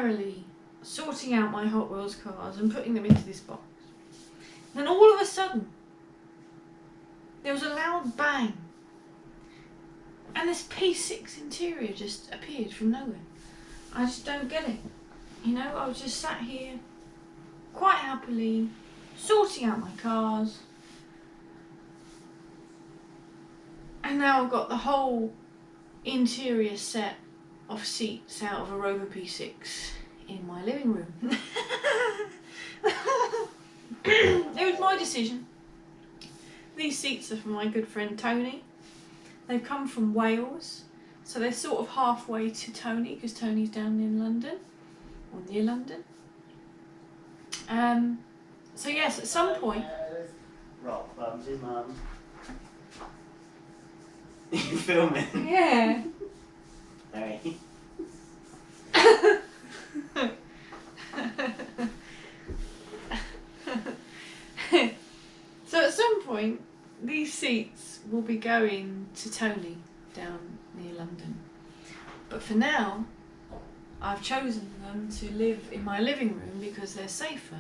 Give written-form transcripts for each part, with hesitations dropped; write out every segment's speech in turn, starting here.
momentarily sorting out my Hot Wheels cars and putting them into this box. Then all of a sudden, there was a loud bang. And this P6 interior just appeared from nowhere. I just don't get it. You know, I was just sat here quite happily sorting out my cars. And now I've got the whole interior set of seats out of a Rover P6 in my living room. It was my decision. These seats are from my good friend Tony. They've come from Wales, so they're sort of halfway to Tony, because Tony's down in London, or near London. So yes, at some point... Rock bums his mum. You filming? Yeah. Sorry. So at some point, these seats will be going to Tony down near London. But for now, I've chosen them to live in my living room because they're safer.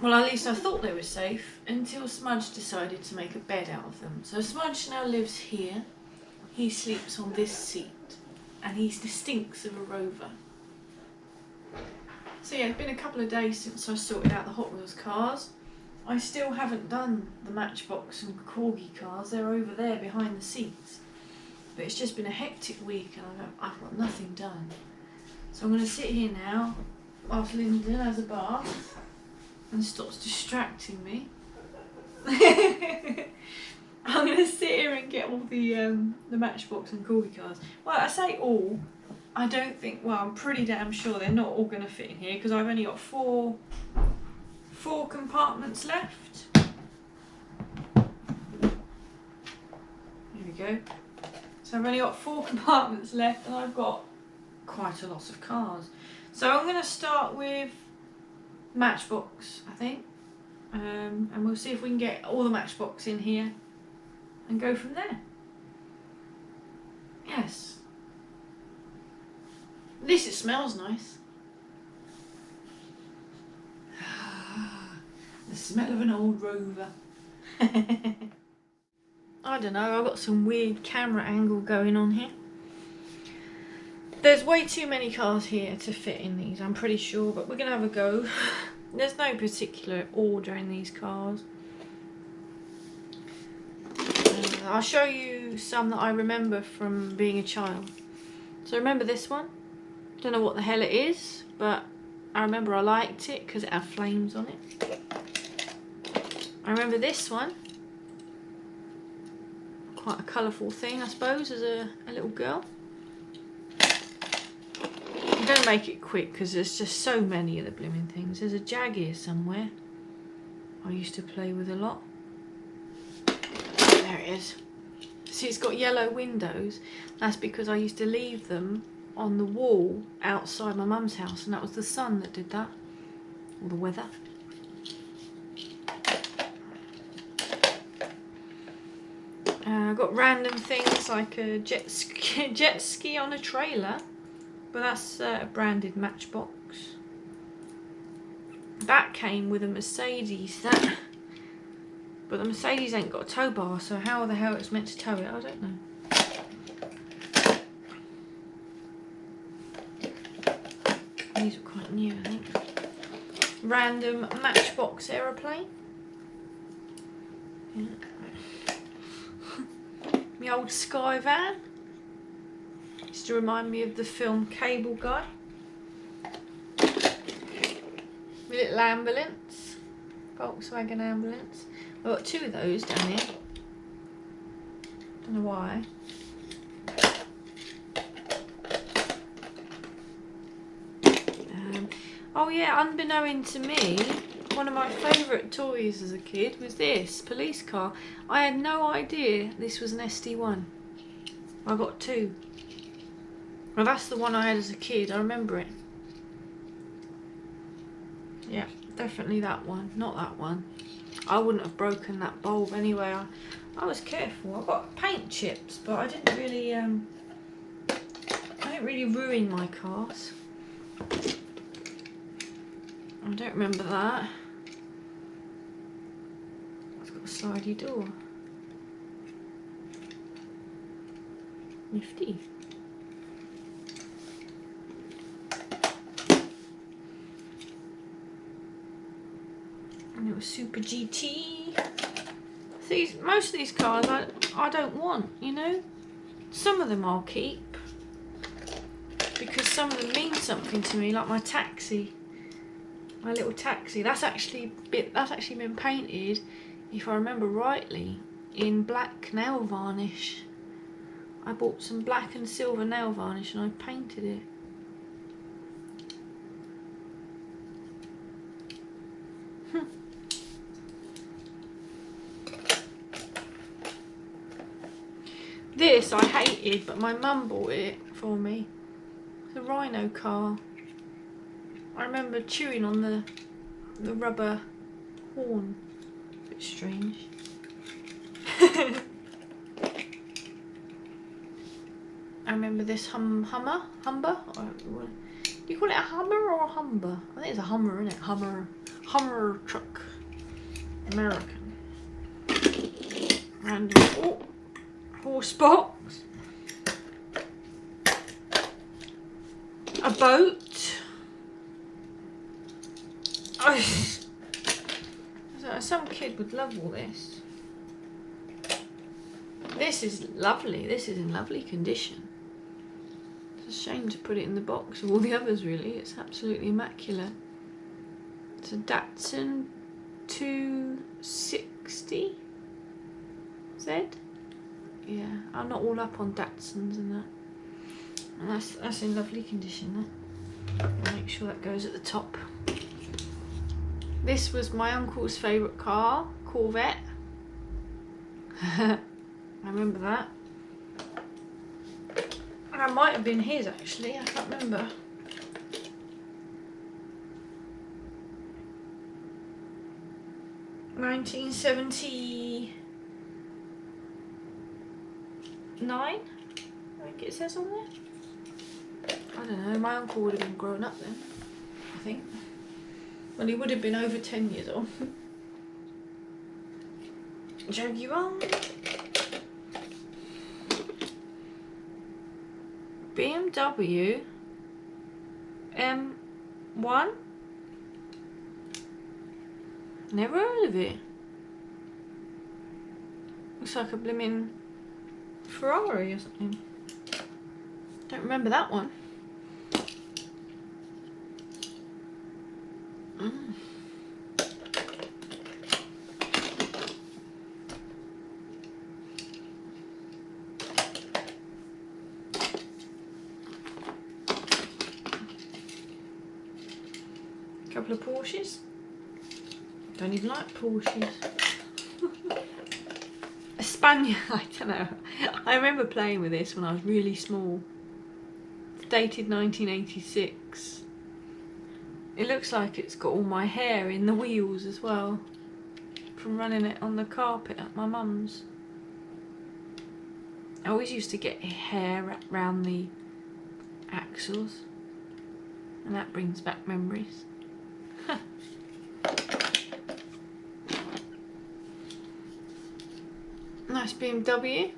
Well, at least I thought they were safe until Smudge decided to make a bed out of them. So Smudge now lives here. He sleeps on this seat and he stinks of a Rover. So yeah, it's been a couple of days since I sorted out the Hot Wheels cars. I still haven't done the Matchbox and Corgi cars. They're over there behind the seats. But it's just been a hectic week and I've got nothing done. So I'm going to sit here now whilst Lyndon has a bath and stops distracting me. I'm going to sit here and get all the Matchbox and Corgi cars. Well, I say all. I don't think, well, I'm pretty damn sure they're not all going to fit in here because I've only got four compartments left. Here we go. So I've only got 4 compartments left and I've got quite a lot of cars. So I'm going to start with Matchbox, I think. And we'll see if we can get all the Matchbox in here and go from there. Yes. At least it smells nice. The smell of an old Rover. I don't know, I've got some weird camera angle going on here. There's way too many cars here to fit in these, I'm pretty sure, but we're going to have a go. There's no particular order in these cars. I'll show you some that I remember from being a child. So remember this one? Don't know what the hell it is, but I remember I liked it because it had flames on it. I remember this one. Quite a colourful thing, I suppose, as a little girl. I'm going to make it quick because there's just so many of the blooming things. There's a Jag here somewhere I used to play with a lot. There it is. See, it's got yellow windows. That's because I used to leave them on the wall outside my mum's house, and that was the sun that did that, or the weather. I've got random things like a jet ski on a trailer, but that's a branded Matchbox. That came with a Mercedes, but the Mercedes ain't got a tow bar, so how the hell it's meant to tow it, I don't know. These are quite new, I think. Random Matchbox aeroplane. Yeah. My old Sky van. Used to remind me of the film Cable Guy. My little ambulance. Volkswagen ambulance. I've got 2 of those down here. Don't know why. Oh yeah, unbeknown to me, one of my favourite toys as a kid was this police car. I had no idea this was an SD1. I got 2. Well, that's the one I had as a kid, I remember it. Yeah, definitely that one, not that one. I wouldn't have broken that bulb anyway. I was careful. I got paint chips, but I didn't really ruin my cars. I don't remember that. It's got a slidey door. Nifty. And it was Super GT. Most of these cars I don't want, you know. Some of them I'll keep because some of them mean something to me, like my taxi, my little taxi. That's actually been painted, if I remember rightly, in black nail varnish. I bought some black and silver nail varnish and I painted it. This I hated, but my mum bought it for me. It's a Rhino car. I remember chewing on the rubber horn. A bit strange. I remember this Humber? Or, do you call it a Hummer or a Humber? I think it's a Hummer, isn't it? Hummer truck. American. Random. Oh, horse box. A boat. Oh, some kid would love all this. This is lovely. This is in lovely condition. It's a shame to put it in the box of all the others, really. It's absolutely immaculate. It's a Datsun 260 Z. Yeah, I'm not all up on Datsuns and that. And that's in lovely condition there. I'll make sure that goes at the top. This was my uncle's favourite car, Corvette. I remember that. That might have been his actually, I can't remember. $1979, I think it says on there. I don't know, my uncle would have been grown up then, I think. Well, he would have been over 10 years old. Jaguar. BMW M1. Never heard of it. Looks like a blimmin' Ferrari or something. Don't remember that one. Couple of Porsches. Don't even like Porsches. A Spaniard, I don't know. I remember playing with this when I was really small. It's dated 1986. It looks like it's got all my hair in the wheels as well, from running it on the carpet at my mum's. I always used to get hair wrapped round the axles, and that brings back memories. Nice BMW.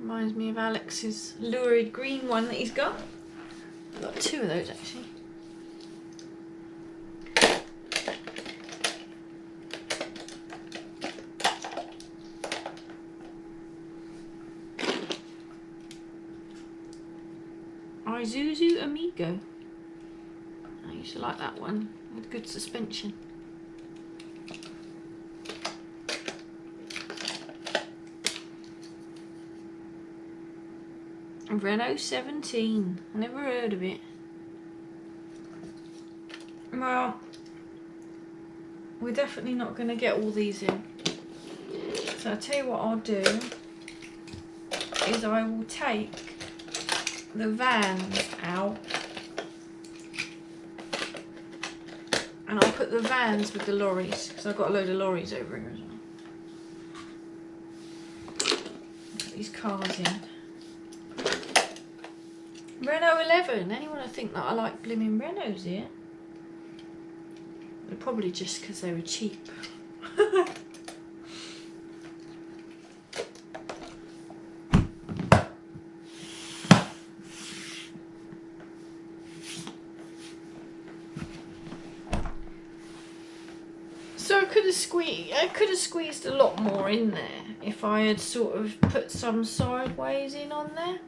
Reminds me of Alex's lurid green one that he's got. I've got two of those actually. Isuzu Amigo. I used to like that one. It had good suspension. Renault 17. I never heard of it. Well, we're definitely not going to get all these in. So I'll tell you what I'll do is I will take the vans out and I'll put the vans with the lorries because I've got a load of lorries over here as well. Put these cars in. Renault 11. Anyone would think that I like blimmin' Renaults here? Probably just because they were cheap. So I could have squeezed a lot more in there if I had sort of put some sideways in on there.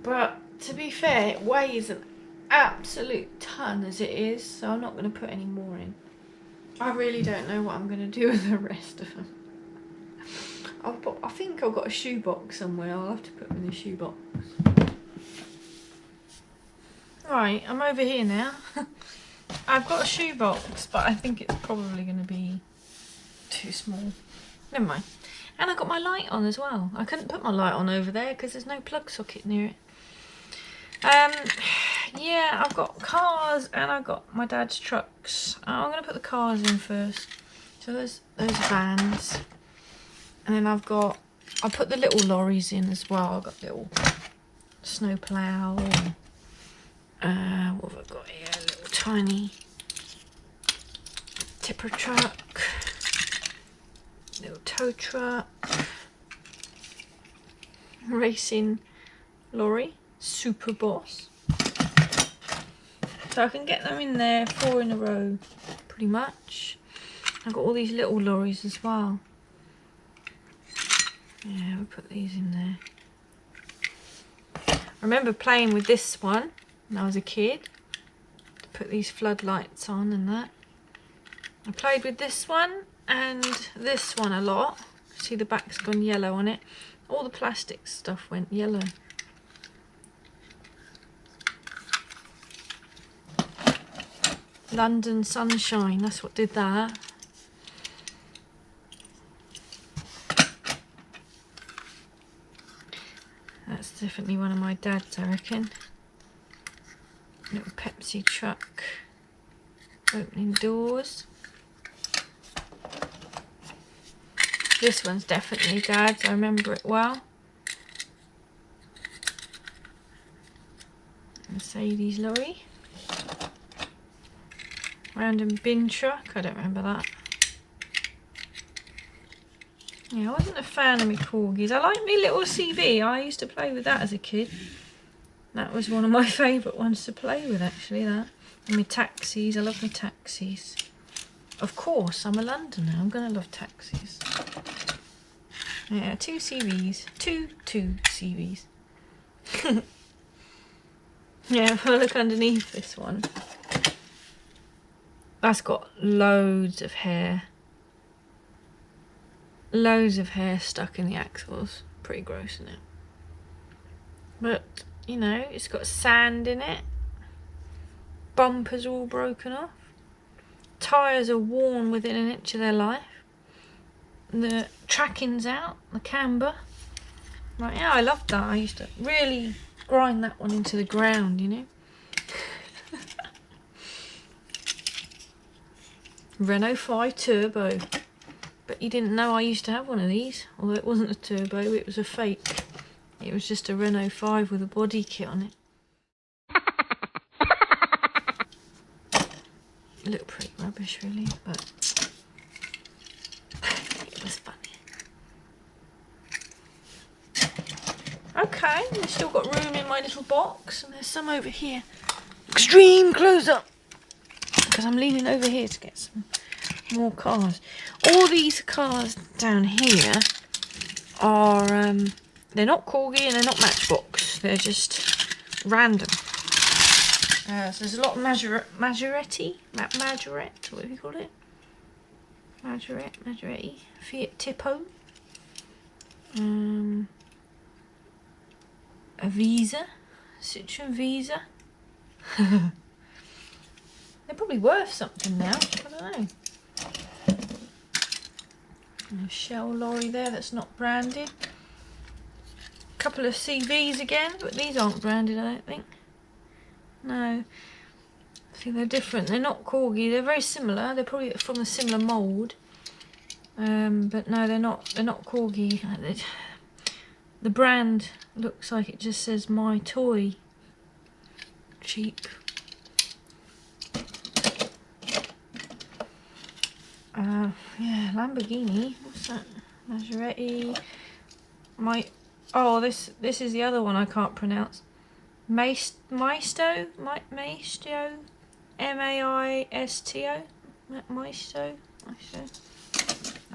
But to be fair, it weighs an absolute ton as it is, so I'm not going to put any more in. I really don't know what I'm going to do with the rest of them. I think I've got a shoebox somewhere. I'll have to put them in the shoebox. Right, I'm over here now. I've got a shoebox, but I think it's probably going to be too small. Never mind. And I got my light on as well. I couldn't put my light on over there because there's no plug socket near it. Yeah, I've got cars and I've got my dad's trucks. I'm going to put the cars in first. So there's those vans. And then I'll put the little lorries in as well. I've got little snow plough. What have I got here? A little tiny tipper truck. Little tow truck. Racing lorry. Super Boss. So I can get them in there 4 in a row pretty much. I've got all these little lorries as well. Yeah, we'll put these in there. I remember playing with this one when I was a kid. To put these floodlights on and that. I played with this one and this one a lot. See, the back's gone yellow on it. All the plastic stuff went yellow. London Sunshine, that's what did that. That's definitely one of my dad's, I reckon. Little Pepsi truck. Opening doors. This one's definitely dad's, I remember it well. Mercedes lorry. Random bin truck, I don't remember that. Yeah, I wasn't a fan of my corgis. I like my little CV. I used to play with that as a kid. That was one of my favourite ones to play with, actually, that. And my taxis, I love my taxis. Of course, I'm a Londoner, I'm going to love taxis. Yeah, 2 CVs. Two CVs. Yeah, if I look underneath this one. That's got loads of hair. Loads of hair stuck in the axles. Pretty gross, isn't it? But, you know, it's got sand in it. Bumpers all broken off. Tyres are worn within an inch of their life. The tracking's out, the camber. Right, yeah, I loved that. I used to really grind that one into the ground, you know. Renault 5 Turbo. But you didn't know I used to have one of these. Although it wasn't a turbo, it was a fake. It was just a Renault 5 with a body kit on it. A little pretty rubbish really, but it was funny. Okay, we've still got room in my little box, and there's some over here. Extreme close up! Because I'm leaning over here to get some more cars. All these cars down here are, they're not Corgi and they're not Matchbox. They're just random. So there's a lot of Majoretti, what do you call it? Majoretti, Fiat Tipo, a Visa, Citroen Visa. They're probably worth something now, I don't know. And a Shell lorry there that's not branded. A couple of CVs again, but these aren't branded, I don't think. No. See, they're different. They're not Corgi. They're very similar. They're probably from a similar mould. But no, they're not Corgi. The brand looks like it just says My Toy. Cheap. Yeah, Lamborghini. What's that? Maserati. This is the other one I can't pronounce. Maisto? M-A-I-S-T-O? Maisto? I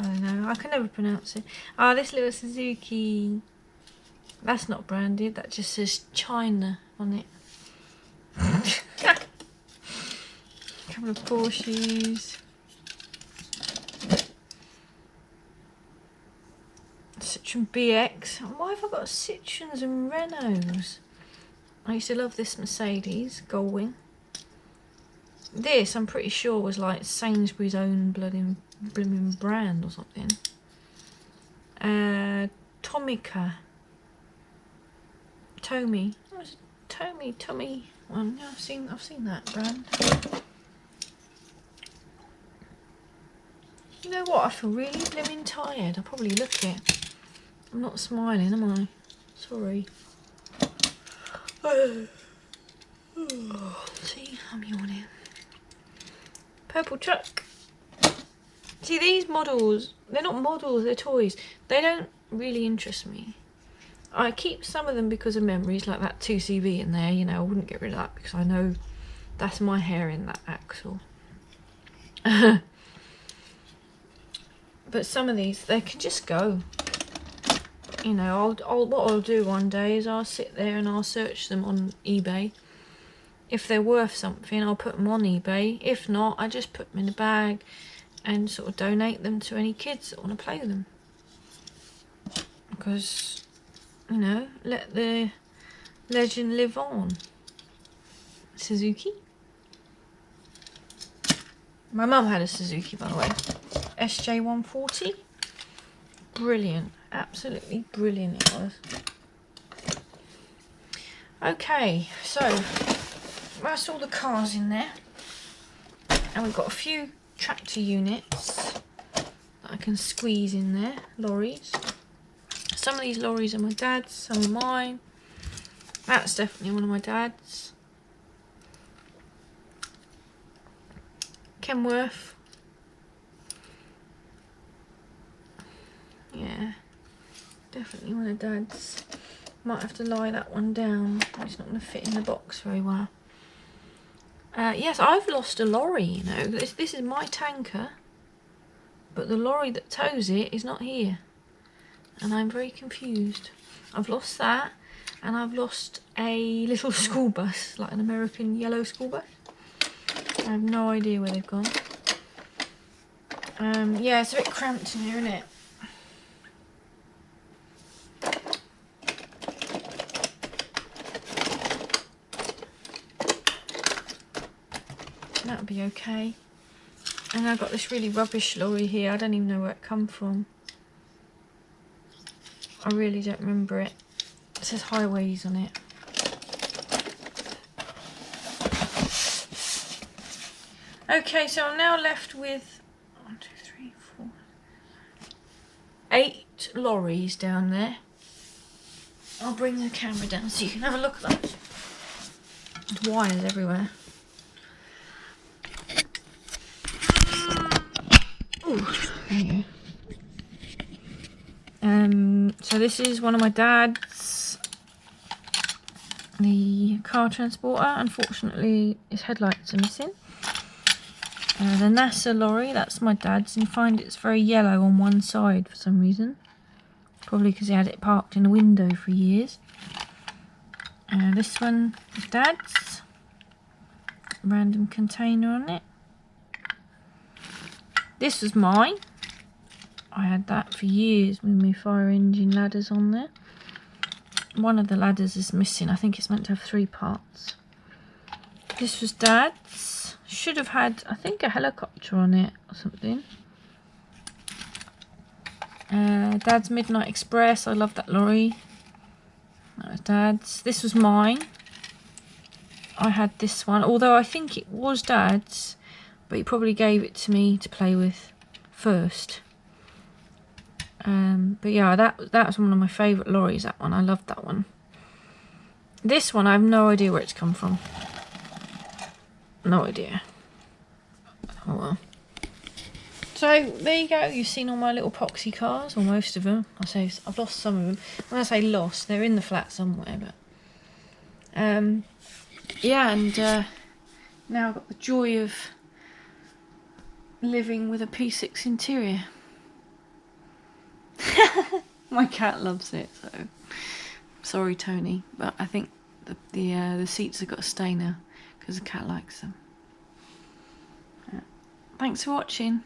don't know. I can never pronounce it. This little Suzuki. That's not branded. That just says China on it. A couple of Porsches. Citroen BX. Why have I got Citroens and Renaults? I used to love this Mercedes Gullwing. This, I'm pretty sure, was like Sainsbury's own bloody blooming brand or something. Tomica. Tommy. What was it? Tommy one. Yeah, I've seen that brand. You know what? I feel really blooming tired. I'll probably look it. I'm not smiling, am I? Sorry. See, I'm yawning. Purple truck. See, these models, they're not models, they're toys. They don't really interest me. I keep some of them because of memories, like that 2CV in there, you know. I wouldn't get rid of that because I know that's my hair in that axle. But some of these, they can just go. You know, what I'll do one day is I'll sit there and I'll search them on eBay. If they're worth something, I'll put them on eBay. If not, I just put them in a bag and sort of donate them to any kids that want to play with them. Because, you know, let the legend live on. Suzuki. My mum had a Suzuki, by the way. SJ140. Brilliant. Absolutely brilliant it was. Okay, so that's all the cars in there. And we've got a few tractor units that I can squeeze in there. Lorries. Some of these lorries are my dad's, some are mine. That's definitely one of my dad's. Kenworth. Yeah, definitely one of dad's. Might have to lie that one down. It's not going to fit in the box very well. Yes, I've lost a lorry, you know. This is my tanker, but the lorry that tows it is not here. And I'm very confused. I've lost that, and I've lost a little school bus, like an American yellow school bus. I have no idea where they've gone. Yeah, it's a bit cramped in here, isn't it? That'll be okay. And I've got this really rubbish lorry here. I don't even know where it come from. I really don't remember it. It says highways on it. Okay, so I'm now left with 1, 2, 3, 4, 8 lorries down there. I'll bring the camera down so you can have a look at that. There's wires everywhere. Ooh, there you go. So this is one of my dad's. The car transporter. Unfortunately, its headlights are missing. The NASA lorry, that's my dad's, and you find it's very yellow on one side for some reason. Probably because he had it parked in a window for years. This one is dad's. Random container on it. This was mine. I had that for years with my fire engine ladders on there. One of the ladders is missing. I think it's meant to have 3 parts. This was dad's. Should have had, I think, a helicopter on it or something. Dad's Midnight Express. I love that lorry. That was dad's. This was mine. I had this one, although I think it was dad's, but he probably gave it to me to play with first. But yeah, that was one of my favourite lorries, that one. I loved that one. This one, I have no idea where it's come from. No idea. Oh well. So there you go. You've seen all my little poxy cars, or most of them. I say I've lost some of them. When I say lost, they're in the flat somewhere. But yeah, and now I've got the joy of living with a P6 interior. My cat loves it, so sorry, Tony, but I think the seats have got to stay now because the cat likes them. Thanks for watching.